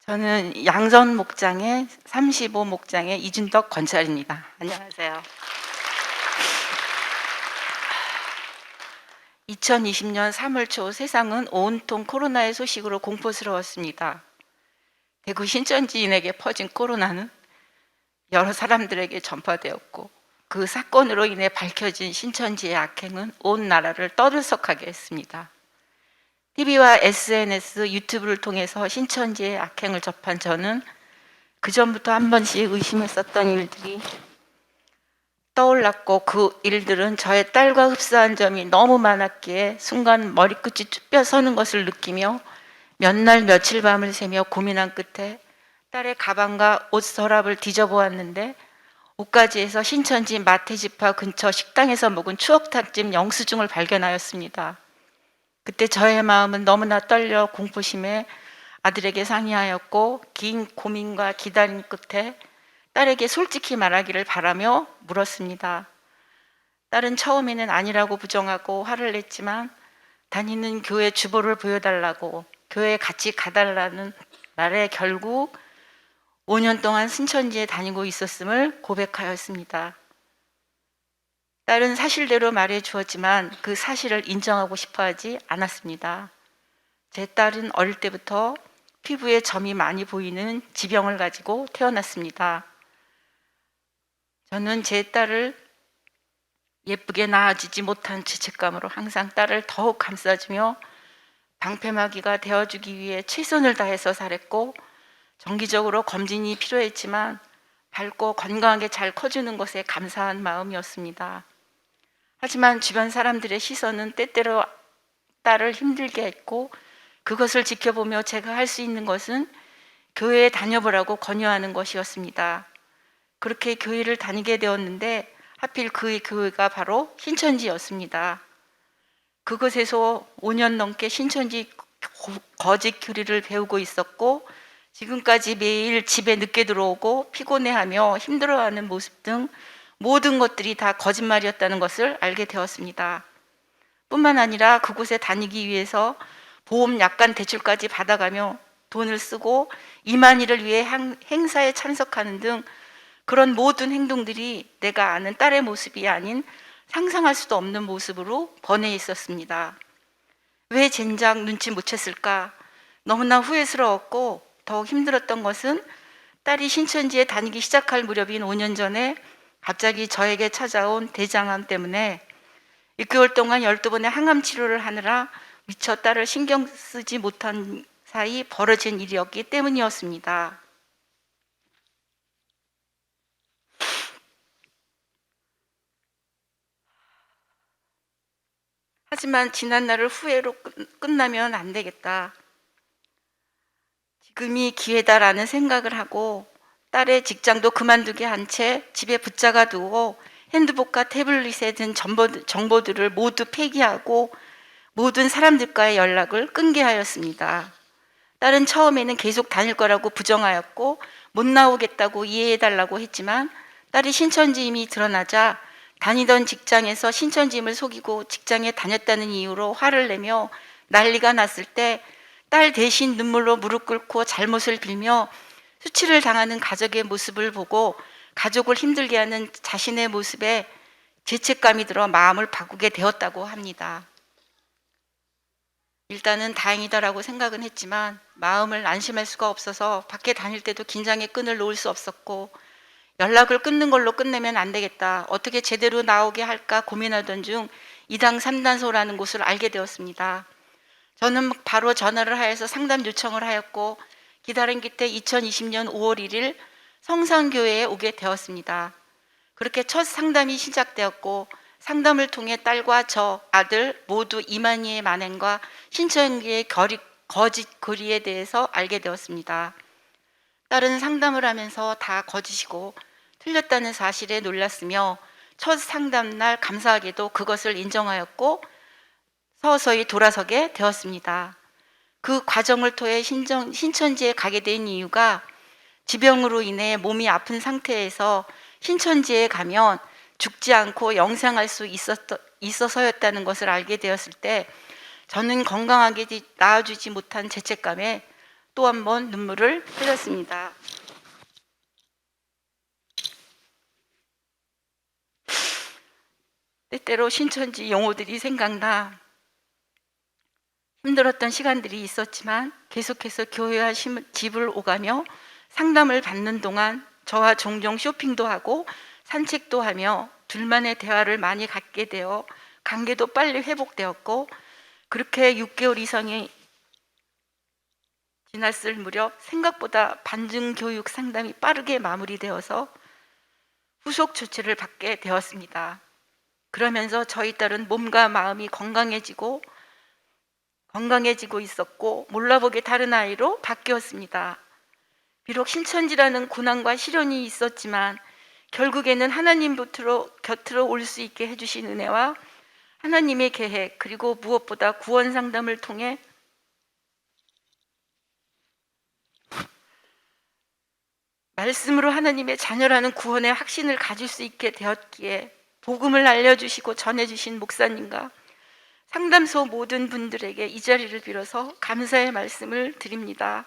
저는 양전 목장의 35 목장의 이준덕 권찰입니다. 안녕하세요. 2020년 3월 초 세상은 온통 코로나의 소식으로 공포스러웠습니다. 대구 신천지인에게 퍼진 코로나는 여러 사람들에게 전파되었고, 그 사건으로 인해 밝혀진 신천지의 악행은 온 나라를 떠들썩하게 했습니다. TV와 SNS, 유튜브를 통해서 신천지의 악행을 접한 저는 그전부터 한 번씩 의심했었던 일들이 떠올랐고, 그 일들은 저의 딸과 흡사한 점이 너무 많았기에 순간 머리끝이 쭈뼛 서는 것을 느끼며 몇 날 며칠 밤을 새며 고민한 끝에 딸의 가방과 옷 서랍을 뒤져보았는데, 옷가지에서 신천지 마태지파 근처 식당에서 먹은 추억탕집 영수증을 발견하였습니다. 그때 저의 마음은 너무나 떨려 공포심에 아들에게 상의하였고, 긴 고민과 기다림 끝에 딸에게 솔직히 말하기를 바라며 물었습니다. 딸은 처음에는 아니라고 부정하고 화를 냈지만 다니는 교회 주보를 보여달라고, 교회에 같이 가달라는 말에 결국 5년 동안 신천지에 다니고 있었음을 고백하였습니다. 딸은 사실대로 말해 주었지만 그 사실을 인정하고 싶어 하지 않았습니다. 제 딸은 어릴 때부터 피부에 점이 많이 보이는 지병을 가지고 태어났습니다. 저는 제 딸을 예쁘게 낳아주지 못한 죄책감으로 항상 딸을 더욱 감싸주며 방패막이가 되어주기 위해 최선을 다해서 살았고, 정기적으로 검진이 필요했지만 밝고 건강하게 잘 커주는 것에 감사한 마음이었습니다. 하지만 주변 사람들의 시선은 때때로 딸을 힘들게 했고, 그것을 지켜보며 제가 할 수 있는 것은 교회에 다녀보라고 권유하는 것이었습니다. 그렇게 교회를 다니게 되었는데 하필 그 교회가 바로 신천지였습니다. 그곳에서 5년 넘게 신천지 거짓 교리를 배우고 있었고, 지금까지 매일 집에 늦게 들어오고 피곤해하며 힘들어하는 모습 등 모든 것들이 다 거짓말이었다는 것을 알게 되었습니다. 뿐만 아니라 그곳에 다니기 위해서 보험 약관 대출까지 받아가며 돈을 쓰고 이만희를 위해 행사에 참석하는 등 그런 모든 행동들이 내가 아는 딸의 모습이 아닌 상상할 수도 없는 모습으로 번해 있었습니다. 왜 젠장 눈치 못 챘을까? 너무나 후회스러웠고, 더욱 힘들었던 것은 딸이 신천지에 다니기 시작할 무렵인 5년 전에 갑자기 저에게 찾아온 대장암 때문에 6개월 동안 12번의 항암 치료를 하느라 미처 딸을 신경 쓰지 못한 사이 벌어진 일이었기 때문이었습니다. 하지만 지난 날을 후회로 끝나면 안 되겠다. 지금이 기회다라는 생각을 하고 딸의 직장도 그만두게 한 채 집에 붙잡아 두고 핸드폰과 태블릿에 든 정보들을 모두 폐기하고 모든 사람들과의 연락을 끊게 하였습니다. 딸은 처음에는 계속 다닐 거라고 부정하였고 못 나오겠다고 이해해달라고 했지만, 딸이 신천지임이 드러나자 다니던 직장에서 신천지임을 속이고 직장에 다녔다는 이유로 화를 내며 난리가 났을 때 딸 대신 눈물로 무릎 꿇고 잘못을 빌며 수치를 당하는 가족의 모습을 보고 가족을 힘들게 하는 자신의 모습에 죄책감이 들어 마음을 바꾸게 되었다고 합니다. 일단은 다행이다라고 생각은 했지만 마음을 안심할 수가 없어서 밖에 다닐 때도 긴장의 끈을 놓을 수 없었고, 연락을 끊는 걸로 끝내면 안 되겠다, 어떻게 제대로 나오게 할까 고민하던 중 2당 3단소라는 곳을 알게 되었습니다. 저는 바로 전화를 하여서 상담 요청을 하였고, 기다린 끝에 2020년 5월 1일 성산교회에 오게 되었습니다. 그렇게 첫 상담이 시작되었고, 상담을 통해 딸과 저 아들 모두 이만희의 만행과 신천지의 거짓 교리에 대해서 알게 되었습니다. 딸은 상담을 하면서 다 거짓이고 틀렸다는 사실에 놀랐으며 첫 상담 날 감사하게도 그것을 인정하였고 서서히 돌아서게 되었습니다. 그 과정을 통해 신천지에 가게 된 이유가 지병으로 인해 몸이 아픈 상태에서 신천지에 가면 죽지 않고 영생할 수 있어서였다는 것을 알게 되었을 때, 저는 건강하게 낳아주지 못한 죄책감에 또 한 번 눈물을 흘렸습니다. 때때로 신천지 용어들이 생각나 힘들었던 시간들이 있었지만 계속해서 교회와 집을 오가며 상담을 받는 동안 저와 종종 쇼핑도 하고 산책도 하며 둘만의 대화를 많이 갖게 되어 관계도 빨리 회복되었고, 그렇게 6개월 이상이 지났을 무렵 생각보다 반증 교육 상담이 빠르게 마무리되어서 후속 조치를 받게 되었습니다. 그러면서 저희 딸은 몸과 마음이 건강해지고 있었고 몰라보게 다른 아이로 바뀌었습니다. 비록 신천지라는 고난과 시련이 있었지만 결국에는 하나님 곁으로 올 수 있게 해주신 은혜와 하나님의 계획, 그리고 무엇보다 구원 상담을 통해 말씀으로 하나님의 자녀라는 구원의 확신을 가질 수 있게 되었기에 복음을 알려주시고 전해주신 목사님과 상담소 모든 분들에게 이 자리를 빌어서 감사의 말씀을 드립니다.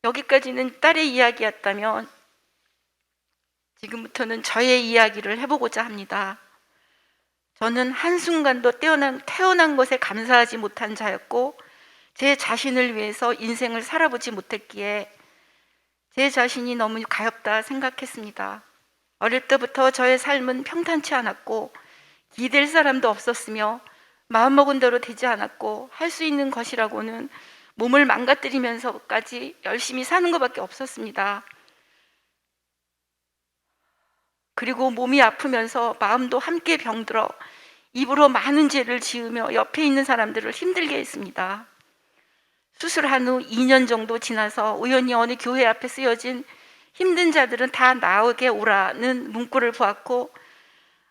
여기까지는 딸의 이야기였다면 지금부터는 저의 이야기를 해보고자 합니다. 저는 한순간도 태어난 것에 감사하지 못한 자였고 제 자신을 위해서 인생을 살아보지 못했기에 제 자신이 너무 가엾다 생각했습니다. 어릴 때부터 저의 삶은 평탄치 않았고 기댈 사람도 없었으며 마음먹은 대로 되지 않았고 할 수 있는 것이라고는 몸을 망가뜨리면서까지 열심히 사는 것밖에 없었습니다. 그리고 몸이 아프면서 마음도 함께 병들어 입으로 많은 죄를 지으며 옆에 있는 사람들을 힘들게 했습니다. 수술한 후 2년 정도 지나서 우연히 어느 교회 앞에 쓰여진 힘든 자들은 다 나에게 오라는 문구를 보았고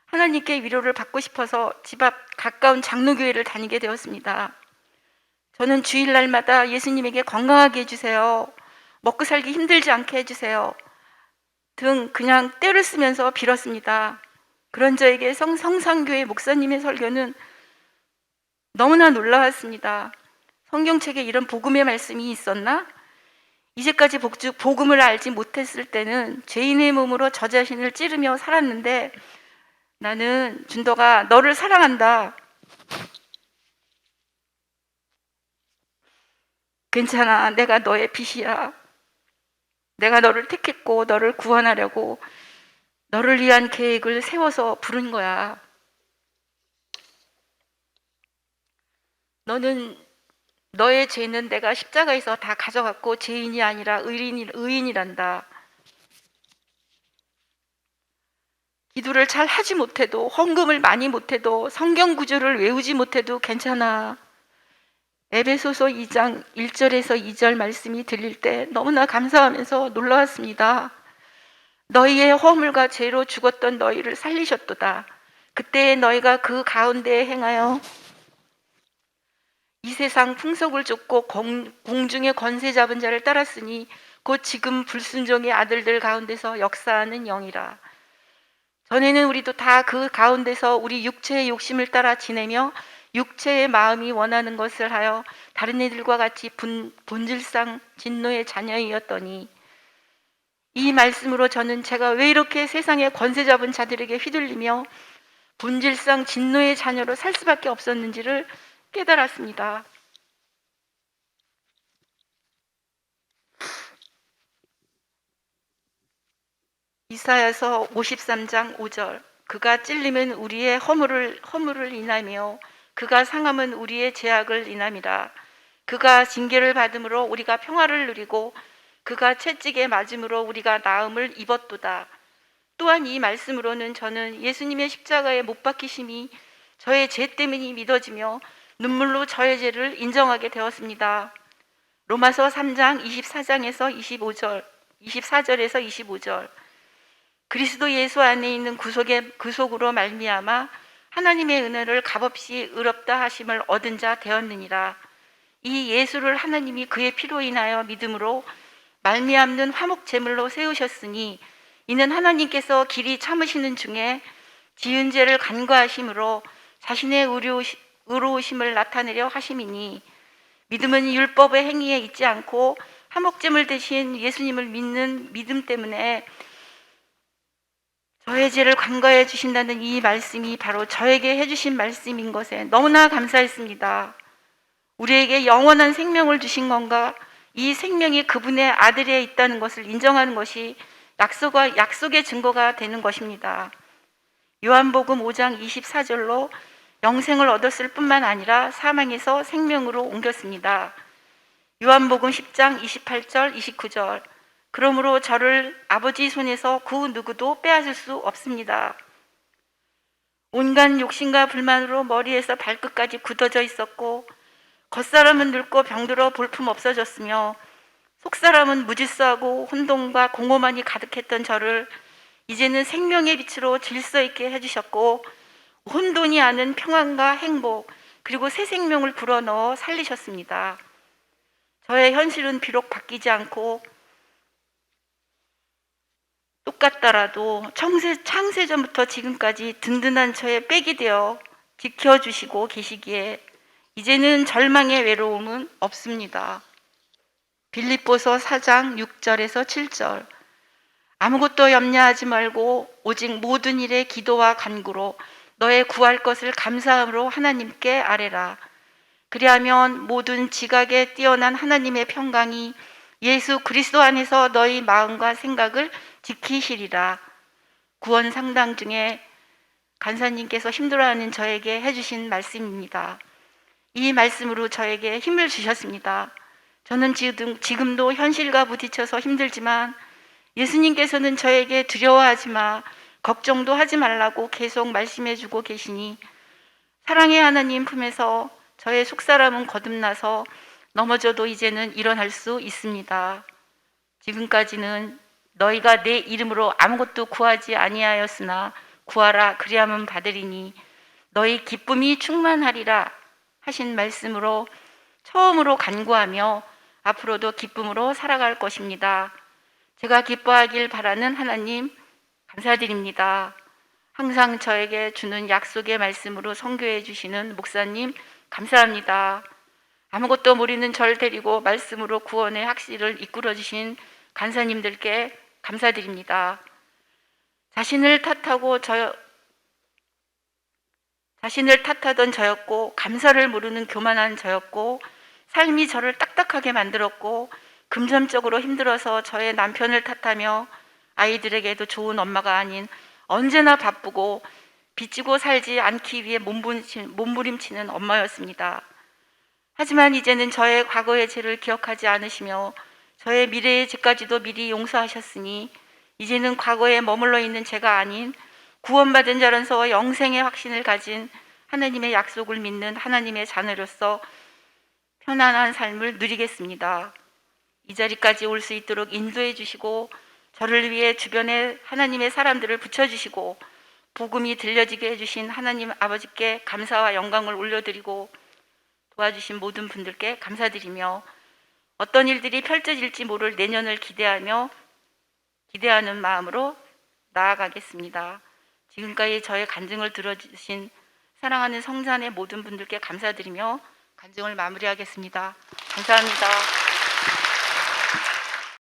하나님께 위로를 받고 싶어서 집 앞 가까운 장로교회를 다니게 되었습니다. 저는 주일날마다 예수님에게 건강하게 해주세요, 먹고 살기 힘들지 않게 해주세요 등 그냥 떼를 쓰면서 빌었습니다. 그런 저에게 성상교회 목사님의 설교는 너무나 놀라웠습니다. 성경책에 이런 복음의 말씀이 있었나? 이제까지 복음을 알지 못했을 때는 죄인의 몸으로 저 자신을 찌르며 살았는데 나는 준도가 너를 사랑한다. 괜찮아, 내가 너의 빛이야. 내가 너를 택했고 너를 구원하려고 너를 위한 계획을 세워서 부른 거야. 너의 죄는 내가 십자가에서 다 가져갔고 죄인이 아니라 의인이란다. 기도를 잘 하지 못해도, 헌금을 많이 못해도, 성경 구절을 외우지 못해도 괜찮아. 에베소서 2장 1절에서 2절 말씀이 들릴 때 너무나 감사하면서 놀라웠습니다. 너희의 허물과 죄로 죽었던 너희를 살리셨도다. 그때 너희가 그 가운데에 행하여 이 세상 풍속을 쫓고 공중의 권세 잡은 자를 따랐으니 곧 지금 불순종의 아들들 가운데서 역사하는 영이라. 전에는 우리도 다 그 가운데서 우리 육체의 욕심을 따라 지내며 육체의 마음이 원하는 것을 하여 다른 이들과 같이 본질상 진노의 자녀이었더니, 이 말씀으로 저는 제가 왜 이렇게 세상의 권세 잡은 자들에게 휘둘리며 본질상 진노의 자녀로 살 수밖에 없었는지를 깨달았습니다. 이사야서 53장 5절, 그가 찔림은 우리의 허물을 인하며 그가 상함은 우리의 죄악을 인함이라. 그가 징계를 받음으로 우리가 평화를 누리고 그가 채찍에 맞음으로 우리가 나음을 입었도다. 또한 이 말씀으로는 저는 예수님의 십자가에 못 박히심이 저의 죄 때문이 믿어지며 눈물로 저의 죄를 인정하게 되었습니다. 로마서 3장 24절에서 25절, 그리스도 예수 안에 있는 구속으로 말미암아 하나님의 은혜를 값없이 의롭다 하심을 얻은 자 되었느니라. 이 예수를 하나님이 그의 피로 인하여 믿음으로 말미암는 화목 제물로 세우셨으니 이는 하나님께서 길이 참으시는 중에 지은 죄를 간과하심으로 자신의 의로우심을 나타내려 하심이니, 믿음은 율법의 행위에 있지 않고 화목제물 대신 예수님을 믿는 믿음 때문에 저의 죄를 관가해 주신다는 이 말씀이 바로 저에게 해주신 말씀인 것에 너무나 감사했습니다. 우리에게 영원한 생명을 주신 건가? 이 생명이 그분의 아들에 있다는 것을 인정하는 것이 약속의 증거가 되는 것입니다. 요한복음 5장 24절로 영생을 얻었을 뿐만 아니라 사망에서 생명으로 옮겼습니다. 요한복음 10장 28절 29절 그러므로 저를 아버지 손에서 그 누구도 빼앗을 수 없습니다. 온갖 욕심과 불만으로 머리에서 발끝까지 굳어져 있었고 겉사람은 늙고 병들어 볼품 없어졌으며 속사람은 무질서하고 혼돈과 공허만이 가득했던 저를 이제는 생명의 빛으로 질서 있게 해주셨고 혼돈이 아는 평안과 행복 그리고 새 생명을 불어넣어 살리셨습니다. 저의 현실은 비록 바뀌지 않고 똑같더라도 창세전부터 지금까지 든든한 저의 백이 되어 지켜주시고 계시기에 이제는 절망의 외로움은 없습니다. 빌립보서 4장 6절에서 7절 아무것도 염려하지 말고 오직 모든 일에 기도와 간구로 너의 구할 것을 감사함으로 하나님께 아뢰라. 그리하면 모든 지각에 뛰어난 하나님의 평강이 예수 그리스도 안에서 너희 마음과 생각을 지키시리라. 구원 상담 중에 간사님께서 힘들어하는 저에게 해주신 말씀입니다. 이 말씀으로 저에게 힘을 주셨습니다. 저는 지금도 현실과 부딪혀서 힘들지만 예수님께서는 저에게 두려워하지 마, 걱정도 하지 말라고 계속 말씀해주고 계시니 사랑의 하나님 품에서 저의 속사람은 거듭나서 넘어져도 이제는 일어날 수 있습니다. 지금까지는 너희가 내 이름으로 아무것도 구하지 아니하였으나 구하라 그리하면 받으리니 너희 기쁨이 충만하리라 하신 말씀으로 처음으로 간구하며 앞으로도 기쁨으로 살아갈 것입니다. 제가 기뻐하길 바라는 하나님 감사드립니다. 항상 저에게 주는 약속의 말씀으로 선교해 주시는 목사님 감사합니다. 아무것도 모르는 절 데리고 말씀으로 구원의 확실을 이끌어 주신 간사님들께 감사드립니다. 자신을 탓하던 저였고 감사를 모르는 교만한 저였고 삶이 저를 딱딱하게 만들었고 금전적으로 힘들어서 저의 남편을 탓하며 아이들에게도 좋은 엄마가 아닌 언제나 바쁘고 빚지고 살지 않기 위해 몸부림치는 엄마였습니다. 하지만 이제는 저의 과거의 죄를 기억하지 않으시며 저의 미래의 죄까지도 미리 용서하셨으니 이제는 과거에 머물러 있는 제가 아닌 구원받은 자로서 영생의 확신을 가진 하나님의 약속을 믿는 하나님의 자녀로서 편안한 삶을 누리겠습니다. 이 자리까지 올 수 있도록 인도해 주시고 저를 위해 주변에 하나님의 사람들을 붙여주시고 복음이 들려지게 해주신 하나님 아버지께 감사와 영광을 올려드리고 도와주신 모든 분들께 감사드리며 어떤 일들이 펼쳐질지 모를 내년을 기대하는 마음으로 나아가겠습니다. 지금까지 저의 간증을 들어주신 사랑하는 성산의 모든 분들께 감사드리며 간증을 마무리하겠습니다. 감사합니다.